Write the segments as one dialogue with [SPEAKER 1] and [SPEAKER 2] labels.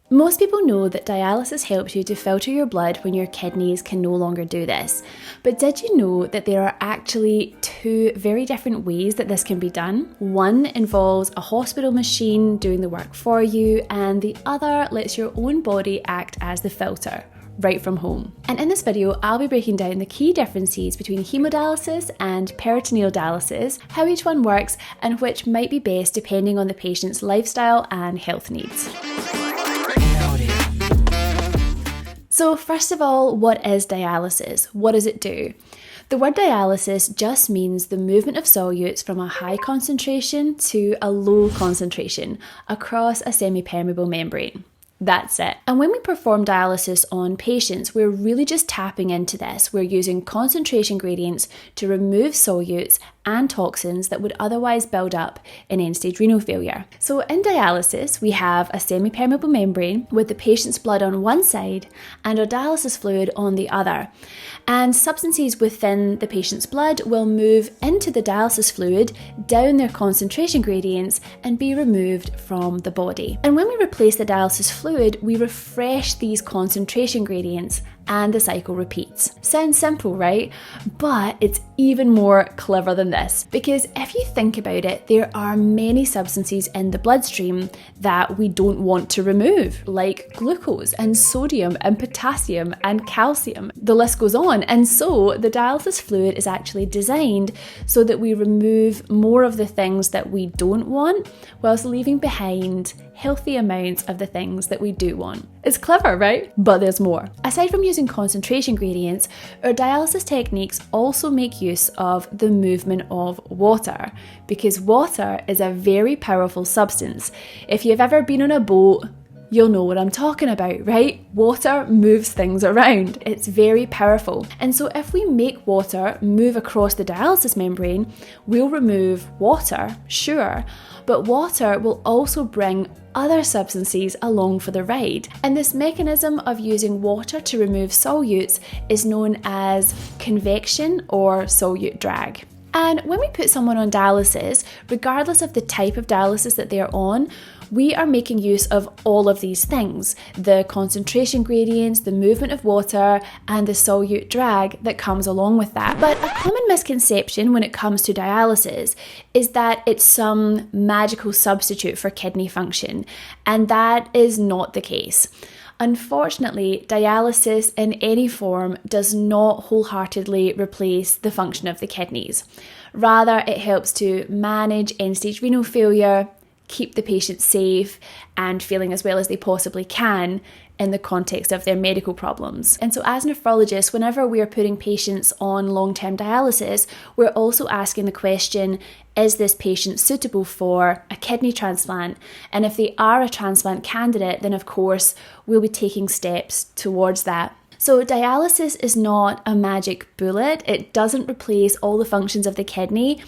[SPEAKER 1] Most people know that dialysis helps you to filter your blood when your kidneys can no longer do this. But did you know that there are actually two very different ways that this can be done? One involves a hospital machine doing the work for you, and the other lets your own body act as the filter, right from home. And in this video, I'll be breaking down the key differences between hemodialysis and peritoneal dialysis, how each one works, and which might be best depending on the patient's lifestyle and health needs. So first of all, what is dialysis? What does it do? The word dialysis just means the movement of solutes from a high concentration to a low concentration across a semi-permeable membrane. That's it. And when we perform dialysis on patients, we're really just tapping into this. We're using concentration gradients to remove solutes and toxins that would otherwise build up in end-stage renal failure. So in dialysis, we have a semi-permeable membrane with the patient's blood on one side and our dialysis fluid on the other. And substances within the patient's blood will move into the dialysis fluid, down their concentration gradients, and be removed from the body. And when we replace the dialysis fluid, we refresh these concentration gradients and the cycle repeats. Sounds simple, right? But it's even more clever than this, because if you think about it, there are many substances in the bloodstream that we don't want to remove, like glucose and sodium and potassium and calcium. The list goes on. And so the dialysis fluid is actually designed so that we remove more of the things that we don't want, whilst leaving behind healthy amounts of the things that we do want. It's clever, right? But there's more. Aside from using concentration gradients, our dialysis techniques also make use of the movement of water, because water is a very powerful substance. If you've ever been on a boat, you'll know what I'm talking about, right? Water moves things around. It's very powerful. And so if we make water move across the dialysis membrane, we'll remove water, sure, but water will also bring other substances along for the ride. And this mechanism of using water to remove solutes is known as convection or solute drag. And when we put someone on dialysis, regardless of the type of dialysis that they're on, we are making use of all of these things, the concentration gradients, the movement of water, and the solute drag that comes along with that. But a common misconception when it comes to dialysis is that it's some magical substitute for kidney function, and that is not the case. Unfortunately, dialysis in any form does not wholeheartedly replace the function of the kidneys. Rather, it helps to manage end-stage renal failure, keep the patient safe and feeling as well as they possibly can in the context of their medical problems. And so as nephrologists, whenever we're putting patients on long-term dialysis, we're also asking the question, is this patient suitable for a kidney transplant? And if they are a transplant candidate, then of course we'll be taking steps towards that. So dialysis is not a magic bullet. It doesn't replace all the functions of the kidney,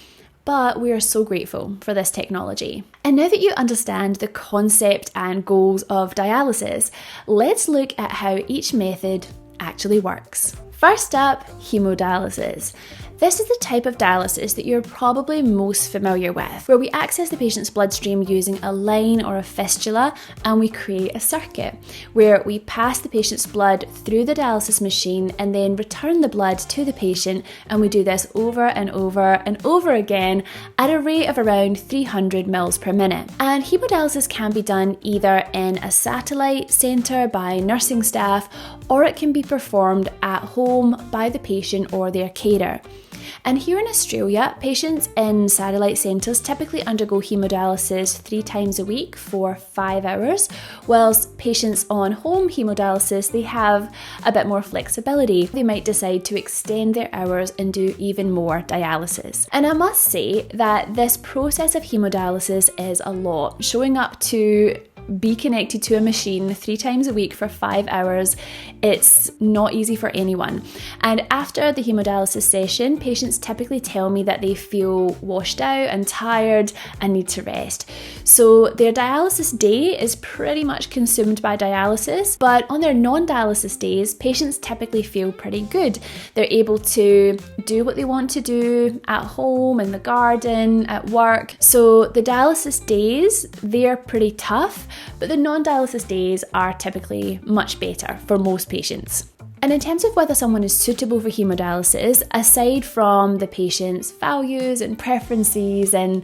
[SPEAKER 1] but we are so grateful for this technology. And now that you understand the concept and goals of dialysis, let's look at how each method actually works. First up, hemodialysis. This is the type of dialysis that you're probably most familiar with, where we access the patient's bloodstream using a line or a fistula, and we create a circuit where we pass the patient's blood through the dialysis machine and then return the blood to the patient, and we do this over and over and over again at a rate of around 300 mils per minute. And hemodialysis can be done either in a satellite centre by nursing staff, or it can be performed at home by the patient or their carer. And here in Australia, patients in satellite centres typically undergo hemodialysis 3 times a week for 5 hours, whilst patients on home hemodialysis, they have a bit more flexibility. They might decide to extend their hours and do even more dialysis. And I must say that this process of hemodialysis is a lot. Showing up to be connected to a machine 3 times a week for 5 hours, it's not easy for anyone. And after the hemodialysis session, patients typically tell me that they feel washed out and tired and need to rest. So their dialysis day is pretty much consumed by dialysis, but on their non-dialysis days, patients typically feel pretty good. They're able to do what they want to do at home, in the garden, at work. So the dialysis days, they're pretty tough, but the non-dialysis days are typically much better for most patients. And in terms of whether someone is suitable for hemodialysis, aside from the patient's values and preferences and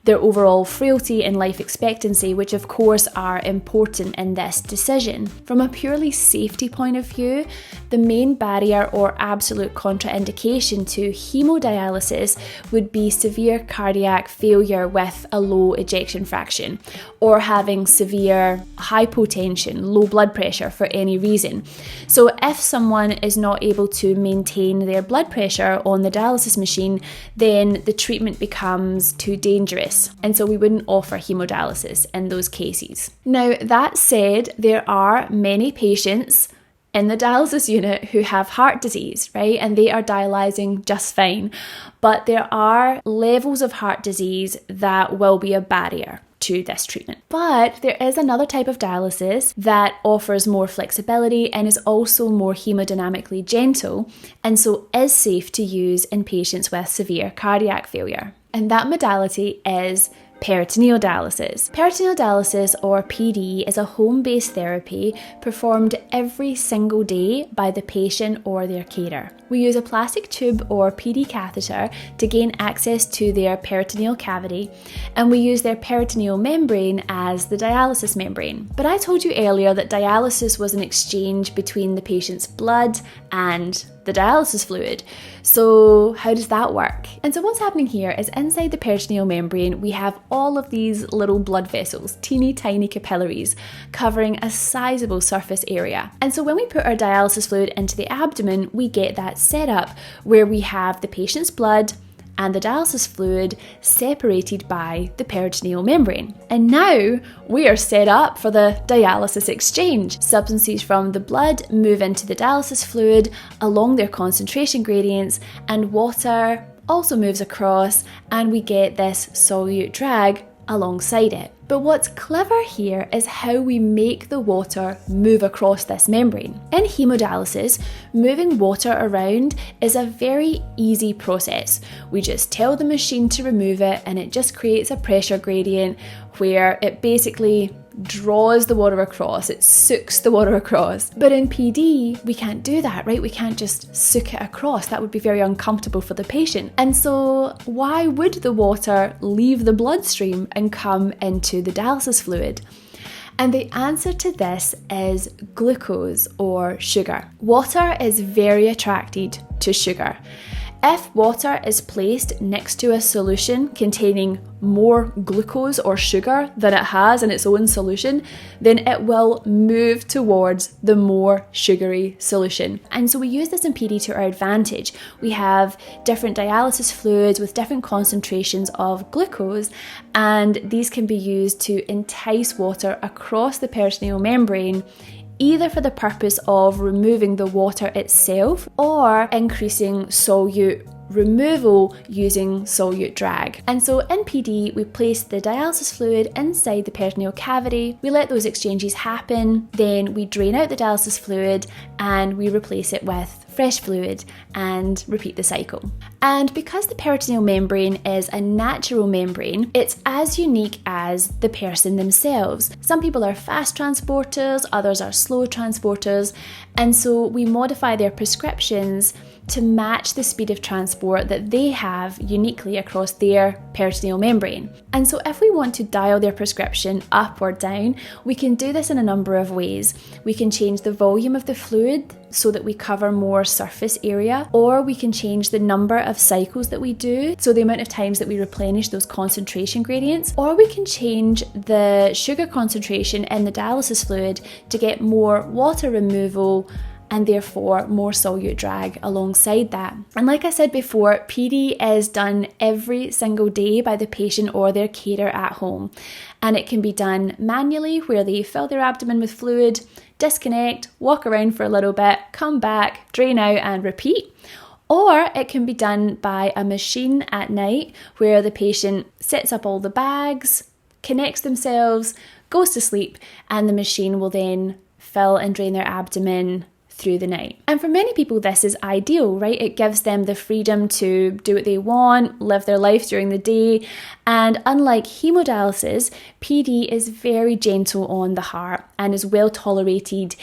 [SPEAKER 1] their overall frailty and life expectancy, which of course are important in this decision, from a purely safety point of view, the main barrier or absolute contraindication to hemodialysis would be severe cardiac failure with a low ejection fraction, or having severe hypotension, low blood pressure for any reason. So if someone is not able to maintain their blood pressure on the dialysis machine, then the treatment becomes too dangerous. And so we wouldn't offer hemodialysis in those cases. Now, that said, there are many patients in the dialysis unit who have heart disease, right? And they are dialyzing just fine. But there are levels of heart disease that will be a barrier to this treatment. But there is another type of dialysis that offers more flexibility and is also more hemodynamically gentle, and so is safe to use in patients with severe cardiac failure. And that modality is peritoneal dialysis. Peritoneal dialysis, or PD, is a home-based therapy performed every single day by the patient or their carer. We use a plastic tube or PD catheter to gain access to their peritoneal cavity, and we use their peritoneal membrane as the dialysis membrane. But I told you earlier that dialysis was an exchange between the patient's blood and the dialysis fluid. So how does that work? And so what's happening here is inside the peritoneal membrane, we have all of these little blood vessels, teeny tiny capillaries, covering a sizable surface area. And so when we put our dialysis fluid into the abdomen, we get that setup where we have the patient's blood and the dialysis fluid separated by the peritoneal membrane. And now we are set up for the dialysis exchange. Substances from the blood move into the dialysis fluid along their concentration gradients, and water also moves across, and we get this solute drag alongside it. But what's clever here is how we make the water move across this membrane. In hemodialysis, moving water around is a very easy process. We just tell the machine to remove it, and it just creates a pressure gradient where it basically draws the water across, it sucks the water across. But in PD, we can't do that, right? We can't just suck it across. That would be very uncomfortable for the patient. And so why would the water leave the bloodstream and come into the dialysis fluid? And the answer to this is glucose, or sugar. Water is very attracted to sugar. If water is placed next to a solution containing more glucose or sugar than it has in its own solution, then it will move towards the more sugary solution. And so we use this in PD to our advantage. We have different dialysis fluids with different concentrations of glucose, and these can be used to entice water across the peritoneal membrane, either for the purpose of removing the water itself or increasing solute removal using solute drag. And so in PD, we place the dialysis fluid inside the peritoneal cavity, we let those exchanges happen, then we drain out the dialysis fluid and we replace it with fresh fluid and repeat the cycle. And because the peritoneal membrane is a natural membrane, it's as unique as the person themselves. Some people are fast transporters, others are slow transporters, and so we modify their prescriptions to match the speed of transport that they have uniquely across their peritoneal membrane. And so if we want to dial their prescription up or down, we can do this in a number of ways. We can change the volume of the fluid so that we cover more surface area, or we can change the number of cycles that we do, so the amount of times that we replenish those concentration gradients, or we can change the sugar concentration in the dialysis fluid to get more water removal and therefore more solute drag alongside that. And like I said before, PD is done every single day by the patient or their carer at home. And it can be done manually, where they fill their abdomen with fluid, disconnect, walk around for a little bit, come back, drain out and repeat. Or it can be done by a machine at night, where the patient sets up all the bags, connects themselves, goes to sleep, and the machine will then fill and drain their abdomen through the night. And for many people, this is ideal, right? It gives them the freedom to do what they want, live their life during the day. And unlike hemodialysis, PD is very gentle on the heart and is well tolerated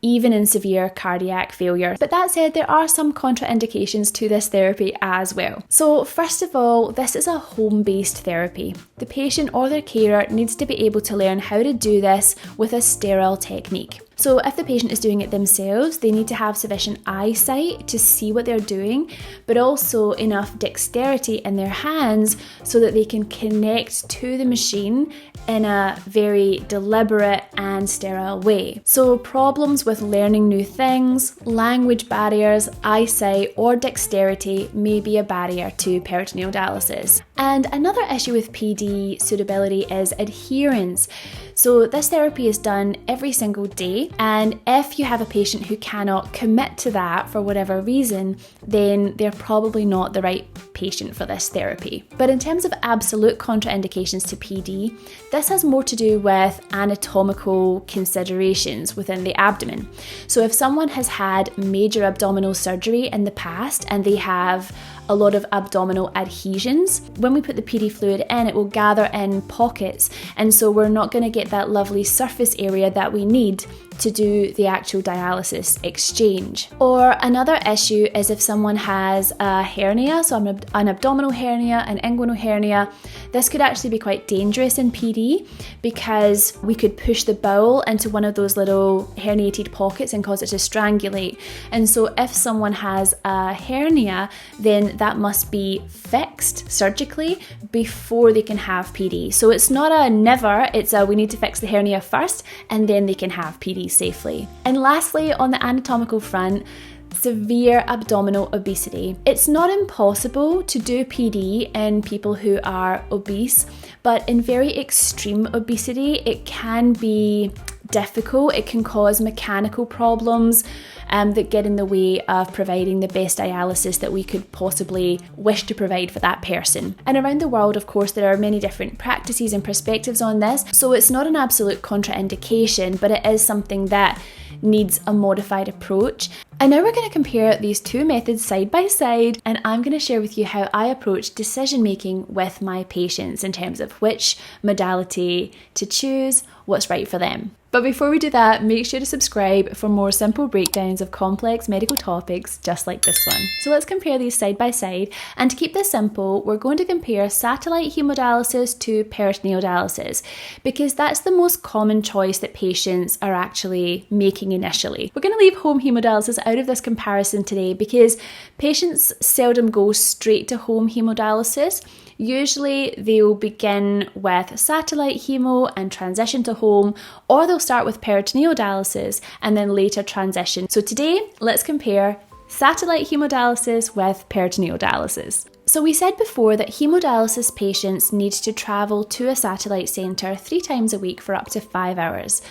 [SPEAKER 1] even in severe cardiac failure. But that said, there are some contraindications to this therapy as well. So first of all, this is a home-based therapy. The patient or their carer needs to be able to learn how to do this with a sterile technique. So if the patient is doing it themselves, they need to have sufficient eyesight to see what they're doing, but also enough dexterity in their hands so that they can connect to the machine in a very deliberate and sterile way. So problems with learning new things, language barriers, eyesight, or dexterity may be a barrier to peritoneal dialysis. And another issue with PD suitability is adherence. So this therapy is done every single day, and if you have a patient who cannot commit to that for whatever reason, then they're probably not the right patient for this therapy. But in terms of absolute contraindications to PD, this has more to do with anatomical considerations within the abdomen. So if someone has had major abdominal surgery in the past and they have a lot of abdominal adhesions, when we put the PD fluid in, it will gather in pockets, and so we're not going to get that lovely surface area that we need to do the actual dialysis exchange. Or another issue is if someone has a hernia, so an abdominal hernia, an inguinal hernia, this could actually be quite dangerous in PD because we could push the bowel into one of those little herniated pockets and cause it to strangulate. And so if someone has a hernia, then that must be fixed surgically before they can have PD. So it's not a never, it's a we need to fix the hernia first and then they can have PD safely. And lastly, on the anatomical front, severe abdominal obesity. It's not impossible to do PD in people who are obese, but in very extreme obesity, it can be difficult. It can cause mechanical problems that get in the way of providing the best dialysis that we could possibly wish to provide for that person. And around the world, of course, there are many different practices and perspectives on this, so it's not an absolute contraindication, but it is something that needs a modified approach. And now we're going to compare these two methods side by side, and I'm going to share with you how I approach decision making with my patients in terms of which modality to choose, what's right for them. But before we do that, make sure to subscribe for more simple breakdowns of complex medical topics just like this one. So let's compare these side by side, and to keep this simple, we're going to compare satellite hemodialysis to peritoneal dialysis because that's the most common choice that patients are actually making initially. We're going to leave home hemodialysis out of this comparison today because patients seldom go straight to home hemodialysis. Usually they will begin with satellite hemo and transition to home, or they'll start with peritoneal dialysis and then later transition. So today, let's compare satellite hemodialysis with peritoneal dialysis. So we said before that hemodialysis patients need to travel to a satellite centre 3 times a week for up to 5 hours.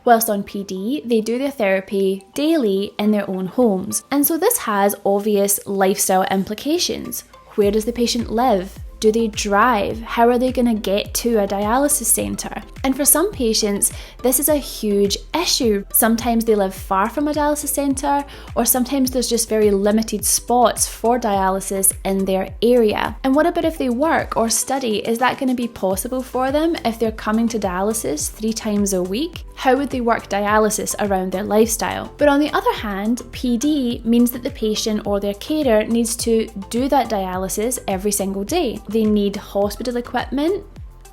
[SPEAKER 1] Whilst on PD, they do their therapy daily in their own homes. And so this has obvious lifestyle implications. Where does the patient live? Do they drive? How are they going to get to a dialysis centre? And for some patients, this is a huge issue. Sometimes they live far from a dialysis centre, or sometimes there's just very limited spots for dialysis in their area. And what about if they work or study? Is that going to be possible for them if they're coming to dialysis 3 times a week? How would they work dialysis around their lifestyle? But on the other hand, PD means that the patient or their carer needs to do that dialysis every single day. They need hospital equipment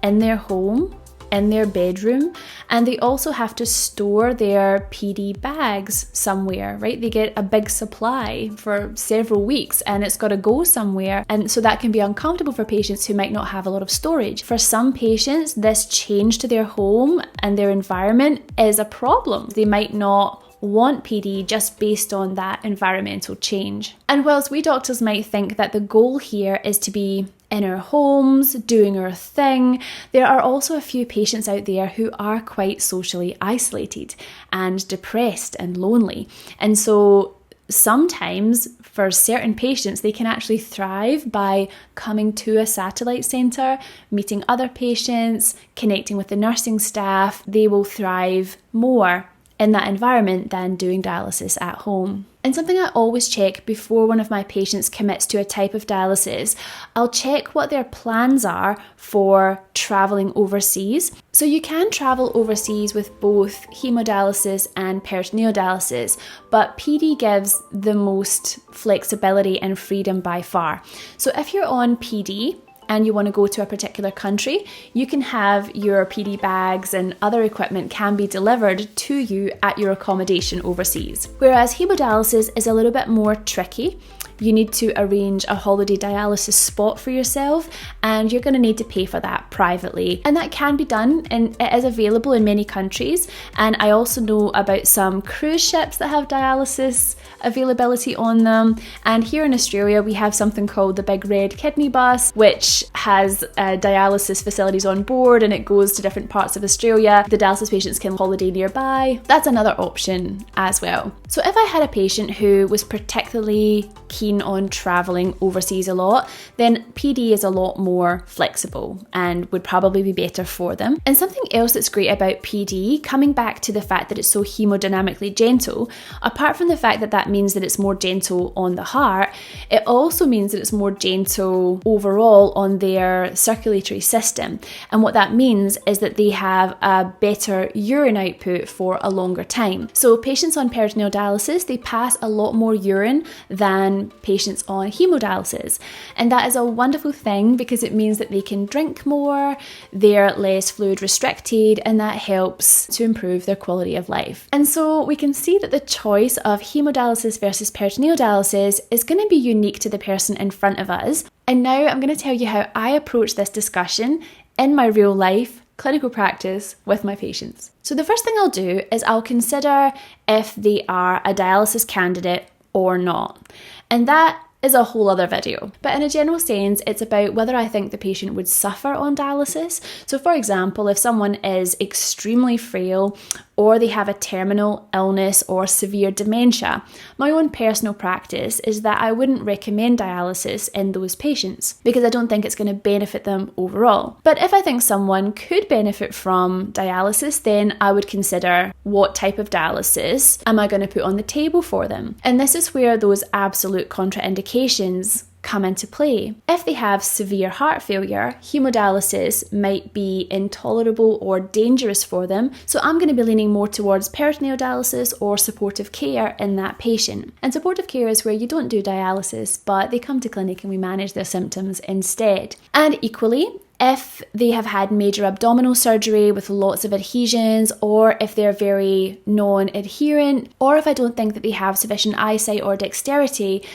[SPEAKER 1] in their home, in their bedroom, and they also have to store their PD bags somewhere, right? They get a big supply for several weeks and it's got to go somewhere, and so that can be uncomfortable for patients who might not have a lot of storage. For some patients, this change to their home and their environment is a problem. They might not want PD just based on that environmental change. And whilst we doctors might think that the goal here is to be in our homes, doing our thing, there are also a few patients out there who are quite socially isolated and depressed and lonely. And so sometimes for certain patients, they can actually thrive by coming to a satellite centre, meeting other patients, connecting with the nursing staff. They will thrive more in that environment than doing dialysis at home. And something I always check before one of my patients commits to a type of dialysis, I'll check what their plans are for travelling overseas. So you can travel overseas with both hemodialysis and peritoneal dialysis, but PD gives the most flexibility and freedom by far. So if you're on PD, and you want to go to a particular country, you can have your PD bags and other equipment can be delivered to you at your accommodation overseas. Whereas hemodialysis is a little bit more tricky. You need to arrange a holiday dialysis spot for yourself, and you're going to need to pay for that privately. And that can be done, and it is available in many countries. And I also know about some cruise ships that have dialysis availability on them. And here in Australia, we have something called the Big Red Kidney Bus, which has dialysis facilities on board, and it goes to different parts of Australia. The dialysis patients can holiday nearby. That's another option as well. So if I had a patient who was particularly keen on traveling overseas a lot, then PD is a lot more flexible and would probably be better for them. And something else that's great about PD, coming back to the fact that it's so hemodynamically gentle, apart from the fact that that means that it's more gentle on the heart, it also means that it's more gentle overall on their circulatory system. And what that means is that they have a better urine output for a longer time. So patients on peritoneal dialysis, they pass a lot more urine than patients on hemodialysis. And that is a wonderful thing because it means that they can drink more, they're less fluid restricted, and that helps to improve their quality of life. And so we can see that the choice of hemodialysis versus peritoneal dialysis is going to be unique to the person in front of us. And now I'm going to tell you how I approach this discussion in my real life clinical practice with my patients. So the first thing I'll do is I'll consider if they are a dialysis candidate or not. And that is a whole other video. But in a general sense, it's about whether I think the patient would suffer on dialysis. So for example, if someone is extremely frail or they have a terminal illness or severe dementia, my own personal practice is that I wouldn't recommend dialysis in those patients because I don't think it's going to benefit them overall. But if I think someone could benefit from dialysis, then I would consider what type of dialysis am I going to put on the table for them. And this is where those absolute contraindications come into play. If they have severe heart failure, hemodialysis might be intolerable or dangerous for them, so I'm going to be leaning more towards peritoneal dialysis or supportive care in that patient. And supportive care is where you don't do dialysis, but they come to clinic and we manage their symptoms instead. And equally, if they have had major abdominal surgery with lots of adhesions, or if they're very non-adherent, or if I don't think that they have sufficient eyesight or dexterity,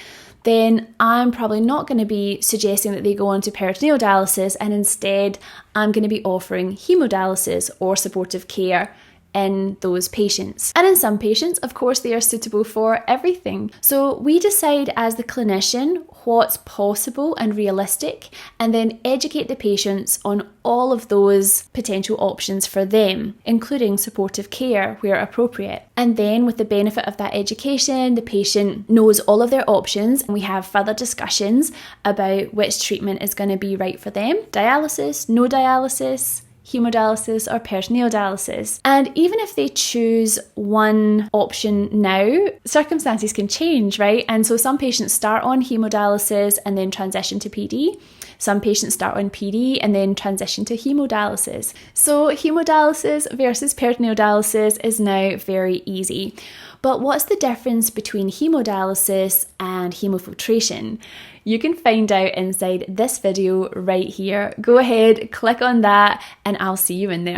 [SPEAKER 1] then I'm probably not going to be suggesting that they go on to peritoneal dialysis, and instead I'm going to be offering hemodialysis or supportive care in those patients. And in some patients, of course, they are suitable for everything. So we decide as the clinician what's possible and realistic, and then educate the patients on all of those potential options for them, including supportive care where appropriate. And then with the benefit of that education, the patient knows all of their options, and we have further discussions about which treatment is going to be right for them. Dialysis, no dialysis, hemodialysis or peritoneal dialysis. And even if they choose one option now, circumstances can change, right? And so some patients start on hemodialysis and then transition to PD. Some patients start on PD and then transition to hemodialysis. So hemodialysis versus peritoneal dialysis is now very easy. But what's the difference between hemodialysis and hemofiltration? You can find out inside this video right here. Go ahead, click on that, and I'll see you in there.